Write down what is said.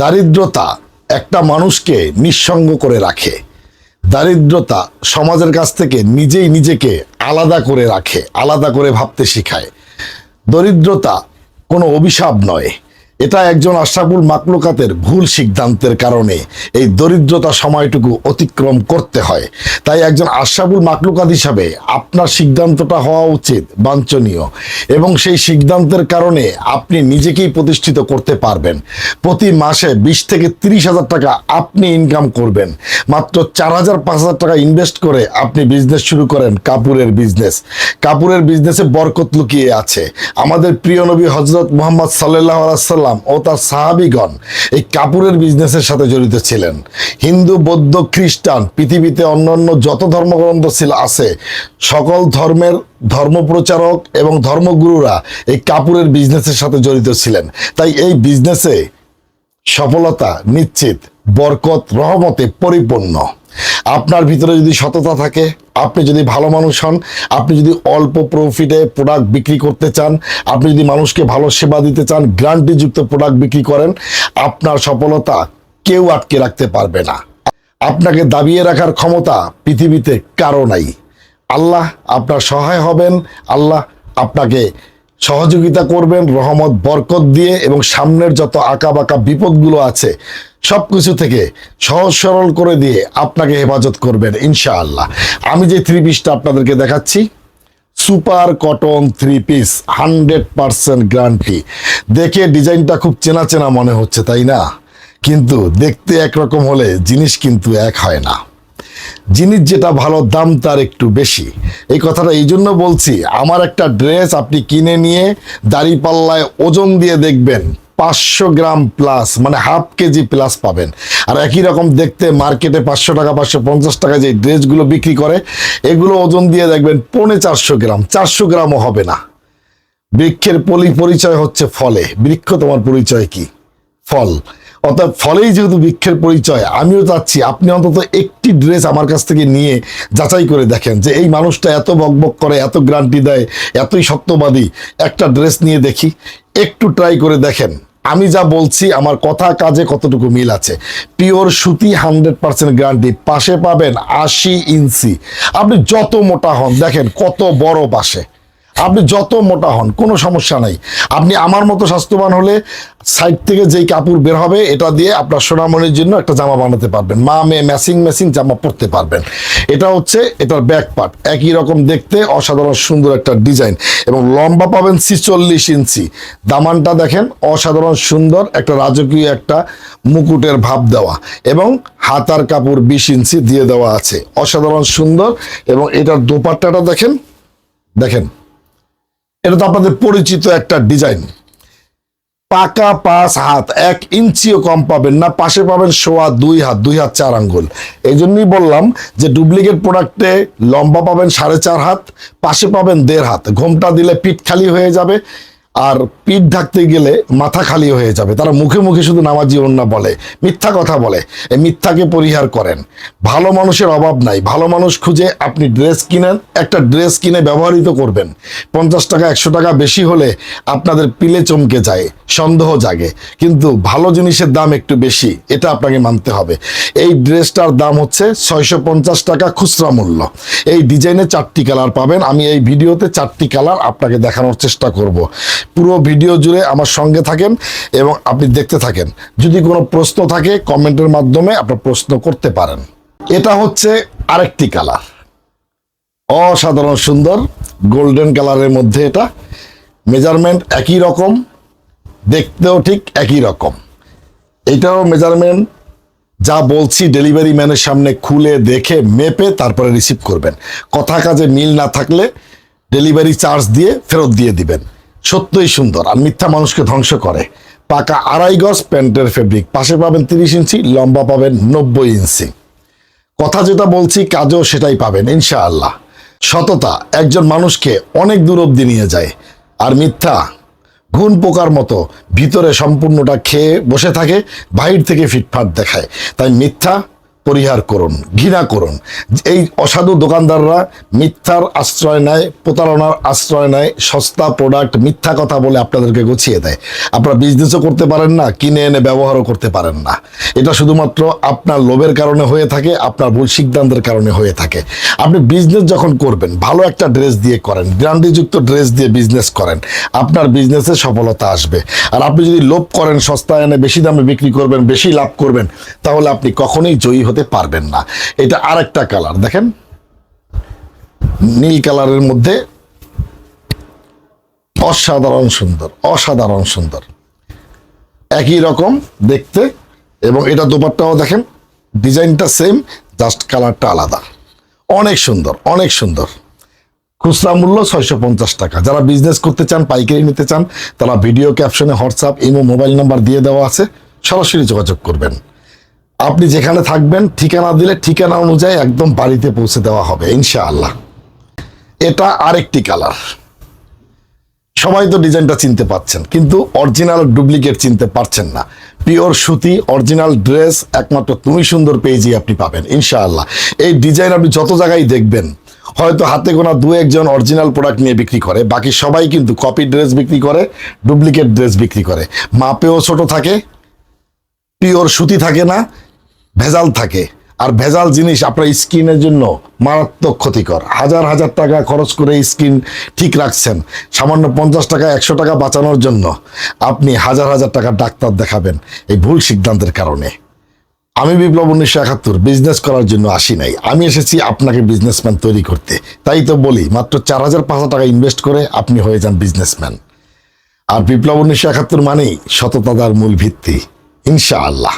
দারিদ্রতা একটা মানুষকে নিঃসঙ্গ করে রাখে। দারিদ্রতা সমাজের কাছ থেকে নিজেই নিজেকে আলাদা করে রাখে, আলাদা করে ভাবতে শেখায়। দরিদ্রতা কোনো অভিশাপ নয়, এটা একজন আশরাফুল মাকলুকাতের ভুল সিদ্ধান্তের কারণে এই দরিদ্রতা সময়টুকু অতিক্রম করতে হয়। তাই একজন আশরাফুল মাকলুকাত হিসাবে আপনার সিদ্ধান্তটা হওয়া উচিত বাঞ্ছনীয়, এবং সেই সিদ্ধান্তের কারণে আপনি নিজেকেই প্রতিষ্ঠিত করতে পারবেন। প্রতি মাসে 20 থেকে 30,000 টাকা আপনি ইনকাম করবেন। মাত্র 4,000-5,000 টাকা ইনভেস্ট করে আপনি বিজনেস শুরু করেন, কাপড়ের বিজনেস। কাপড়ের বিজনেসে বরকত লুকিয়ে আছে। আমাদের প্রিয় নবী হযরত মুহাম্মদ সাল্লাল্লাহু আলাইহি সাল্লাম ও তার সাহাবীগণ এই কাপড়ের বিজনেসের সাথে জড়িত ছিলেন। হিন্দু, বৌদ্ধ, খ্রিস্টান, পৃথিবীতে অন্যান্য যত ধর্মগ্রন্থ আছে, সকল ধর্মের ধর্মপ্রচারক এবং ধর্মগুরুরা এই কাপড়ের বিজনেসের সাথে জড়িত ছিলেন। তাই এই বিজনেসে সফলতা নিশ্চিত, বরকত রহমতে পরিপূর্ণ। আপনার ভিতরে যদি সততা থাকে, আপনি যদি ভালো মানুষ হন, আপনি যদি অল্প প্রফিটে প্রোডাক্ট বিক্রি করতে চান, আপনি যদি মানুষকে ভালো সেবা দিতে চান, গ্যারান্টিযুক্ত প্রোডাক্ট বিক্রি করেন, আপনার সফলতা কেউ আটকে রাখতে পারবে না। আপনাকে দাবিয়ে রাখার ক্ষমতা পৃথিবীতে কারো নাই। আল্লাহ আপনার সহায় হবেন, আল্লাহ আপনাকে সহযোগিতা করবেন রহমত বরকত দিয়ে, এবং সামনের যত আঁকাবাঁকা বিপদগুলো আছে সব কিছু থেকে সহজ সরল করে দিয়ে আপনাকে হেফাজত করবেন ইনশাআল্লাহ। আমি যে 3 পিসটা আপনাদেরকে দেখাচ্ছি, সুপার কটন 3 পিস, 100% গ্যারান্টি। দেখে ডিজাইনটা খুব চেনা চেনা মনে হচ্ছে, তাই না? কিন্তু দেখতে একরকম হলে জিনিস কিন্তু এক হয় না। জিনিস যেটা ভালো, দাম তার একটু বেশি। এই কথাটা এই জন্য বলছি, আমার একটা ড্রেস আপনি কিনে নিয়ে দাঁড়িপাল্লায় ওজন দিয়ে দেখবেন 500 গ্রাম প্লাস, মানে হাফ কেজি প্লাস পাবেন। আর একই রকম দেখতে মার্কেটে 500 টাকা 550 টাকা যে ড্রেসগুলো বিক্রি করে, এগুলো ওজন দিয়ে দেখবেন 450 গ্রাম, 400 গ্রামও হবে না। বৃক্ষের পরিচয় হচ্ছে ফলে। বৃক্ষ তোমার পরিচয় কি? ফল। অর্থাৎ ফলেই যেহেতু বৃক্ষের পরিচয়, আমিও চাচ্ছি আপনি অন্তত একটি ড্রেস আমার কাছ থেকে নিয়ে যাচাই করে দেখেন যে এই মানুষটা এত বকবক করে, এত গ্যারান্টি দেয়, এতই সত্যবাদী, একটা ড্রেস নিয়ে দেখি, একটু ট্রাই করে দেখেন আমি যা বলছি আমার কথা কাজে কতটুকু মিল আছে। পিওর সুতি, 100% গ্যারান্টি। পাশে পাবেন 80 ইঞ্চি। আপনি যত মোটা হন, দেখেন কত বড় পাশে, আপনি যত মোটা হন কোনো সমস্যা নাই। আপনি আমার মতো স্বাস্থ্যবান হলে সাইড থেকে যেই কাপড় বের হবে এটা দিয়ে আপনার সোনামণির জন্য একটা জামা বানাতে পারবেন, মা মেয়ে ম্যাচিং জামা পরতে পারবেন। এটা হচ্ছে এটার ব্যাক পার্ট, একই রকম দেখতে, অসাধারণ সুন্দর একটা ডিজাইন, এবং লম্বা পাবেন 46 ইঞ্চি। দামানটা দেখেন অসাধারণ সুন্দর, একটা রাজকীয় একটা মুকুটের ভাব দেওয়া, এবং হাতার কাপড় 20 ইঞ্চি দিয়ে দেওয়া আছে, অসাধারণ সুন্দর। এবং এটার দোপাট্টাটা দেখেন, দেখেন এটা তো আপনাদের পরিচিত একটা ডিজাইন। পাকা 5 হাত, 1 ইঞ্চিও কম পাবেন না। পাশে পাবেন 2.25 হাত, 2 হাত 4 আঙ্গুল। এই জন্যই বললাম যে ডুপ্লিকেট প্রোডাক্টে লম্বা পাবেন 4.5 হাত, পাশে পাবেন 1.5 হাত। ঘোমটা দিলে পিঠ খালি হয়ে যাবে, আর পিঠ ঢাকতে গেলে মাথা খালি হয়ে যাবে। তারা মুখে মুখে শুধু নামাজি ওন্না বলে, মিথ্যা কথা বলে। এই মিথ্যাকে পরিহার করেন। ভালো মানুষের অভাব নাই। ভালো মানুষ খুঁজে আপনি ড্রেস কিনেন, একটা ড্রেস কিনে ব্যবহৃত করবেন। 50 টাকা 100 টাকা বেশি হলে আপনাদের পিলে চমকে যায়, সন্দেহ জাগে। কিন্তু ভালো জিনিসের দাম একটু বেশি, এটা আপনাকে মানতে হবে। এই ড্রেসটার দাম হচ্ছে 650 টাকা খুচরা মূল্য। এই ডিজাইনে 4টি কালার পাবেন। আমি এই ভিডিওতে 4টি কালার আপনাকে দেখানোর চেষ্টা করব। পুরো ভিডিও জুড়ে আমার সঙ্গে থাকেন এবং আপনি দেখতে থাকেন। যদি কোনো প্রশ্ন থাকে কমেন্টের মাধ্যমে আপনার প্রশ্ন করতে পারেন। এটা হচ্ছে আরেকটি কালার, অসাধারণ সুন্দর গোল্ডেন কালারের মধ্যে। এটা মেজারমেন্ট একই রকম, দেখতেও ঠিক একই রকম। এটাও মেজারমেন্ট যা বলছি ডেলিভারি ম্যানের সামনে খুলে দেখে মেপে তারপরে রিসিভ করবেন। কথা কাজে মিল না থাকলে ডেলিভারি চার্জ দিয়ে ফেরত দিয়ে দিবেন। সত্যই সুন্দর, আর মিথ্যা মানুষকে ধ্বংস করে। পাকা 2.5 গজ প্যান্টের ফেব্রিক, পাশে পাবেন 30 ইঞ্চি, লম্বা পাবেন 90 ইঞ্চি। কথা যেটা বলছি কাজেও সেটাই পাবেন ইনশাআল্লাহ। সততা একজন মানুষকে অনেক দূর অব্দি নিয়ে যায়, আর মিথ্যা ঘুণ পোকার মতো ভিতরে সম্পূর্ণটা খেয়ে বসে থাকে, বাহির থেকে ফিটফাট দেখায়। তাই মিথ্যা পরিহার করুন, ঘৃণা করুন। এই অসাধু দোকানদাররা মিথ্যার আশ্রয় নেয়, প্রতারণার আশ্রয় নেয়, সস্তা প্রোডাক্ট মিথ্যা কথা বলে আপনাদেরকে গুছিয়ে দেয়। আপনারা বিজনেসও করতে পারেন না, কিনে এনে ব্যবহারও করতে পারেন না। এটা শুধুমাত্র আপনার লোভের কারণে হয়ে থাকে, আপনার ভুল সিদ্ধান্তের কারণে হয়ে থাকে। আপনি বিজনেস যখন করবেন, ভালো একটা ড্রেস দিয়ে করেন, ব্র্যান্ডিযুক্ত ড্রেস দিয়ে বিজনেস করেন, আপনার বিজনেসে সফলতা আসবে। আর আপনি যদি লোভ করেন, সস্তা এনে বেশি দামে বিক্রি করবেন, বেশি লাভ করবেন, তাহলে আপনি কখনোই জয়ী হতে পারবেন না। এটা আরেকটা কালার দেখেন, নীল কালারের মধ্যে অসাধারণ সুন্দর, অসাধারণ সুন্দর, একই রকম দেখতে। এবং এটা দোপাট্টাও দেখেন, ডিজাইনটা সেম, জাস্ট কালারটা আলাদা। অনেক সুন্দর, অনেক সুন্দর। খুচরা মূল্য 650 টাকা। যারা বিজনেস করতে চান, পাইকারি নিতে চান, তারা ভিডিও ক্যাপশনে হোয়াটসঅ্যাপ, ইমো মোবাইল নাম্বার দিয়ে দেওয়া আছে, সরাসরি যোগাযোগ করবেন। আপনি যেখানে থাকবেন ঠিকানা দিলে ঠিকানা অনুযায়ী একদম বাড়িতে পৌঁছে দেওয়া হবে ইনশাআল্লাহ। এটা আরেকটি কালার। সবাই তো ডিজাইনটা চিনতে পাচ্ছেন, কিন্তু অরিজিনাল ডুপ্লিকেট চিনতে পারছেন না। পিওর সুতি অরিজিনাল ড্রেস একমাত্র তুমি সুন্দর পেজই আপনি পাবেন ইনশাআল্লাহ। এই ডিজাইন আপনি যত জায়গায় দেখবেন, হয়তো হাতে গোনা দু একজন অরিজিনাল প্রোডাক্ট নিয়ে বিক্রি করে, বাকি সবাই কিন্তু কপি ড্রেস বিক্রি করে, ডুপ্লিকেট ড্রেস বিক্রি করে। মাপেও ছোট থাকে, পিওর সুতি থাকে না, ভেজাল থাকে। আর ভেজাল জিনিস আপনার স্কিনের জন্য মারাত্মক ক্ষতিকর। হাজার হাজার টাকা খরচ করে স্কিন ঠিক রাখছেন, সামান্য 50 টাকা 100 টাকা বাঁচানোর জন্য আপনি হাজার হাজার টাকা ডাক্তার দেখাবেন এই ভুল সিদ্ধান্তের কারণে। আমি বিপ্লব 1971 বিজনেস করার জন্য আসি নাই, আমি এসেছি আপনাকে বিজনেসম্যান তৈরি করতে। তাই তো বলি, মাত্র 4500 টাকা ইনভেস্ট করে আপনি হয়ে যান বিজনেসম্যান। আর বিপ্লব 1971 মানেই সততার মূল ভিত্তি ইনশাআল্লাহ।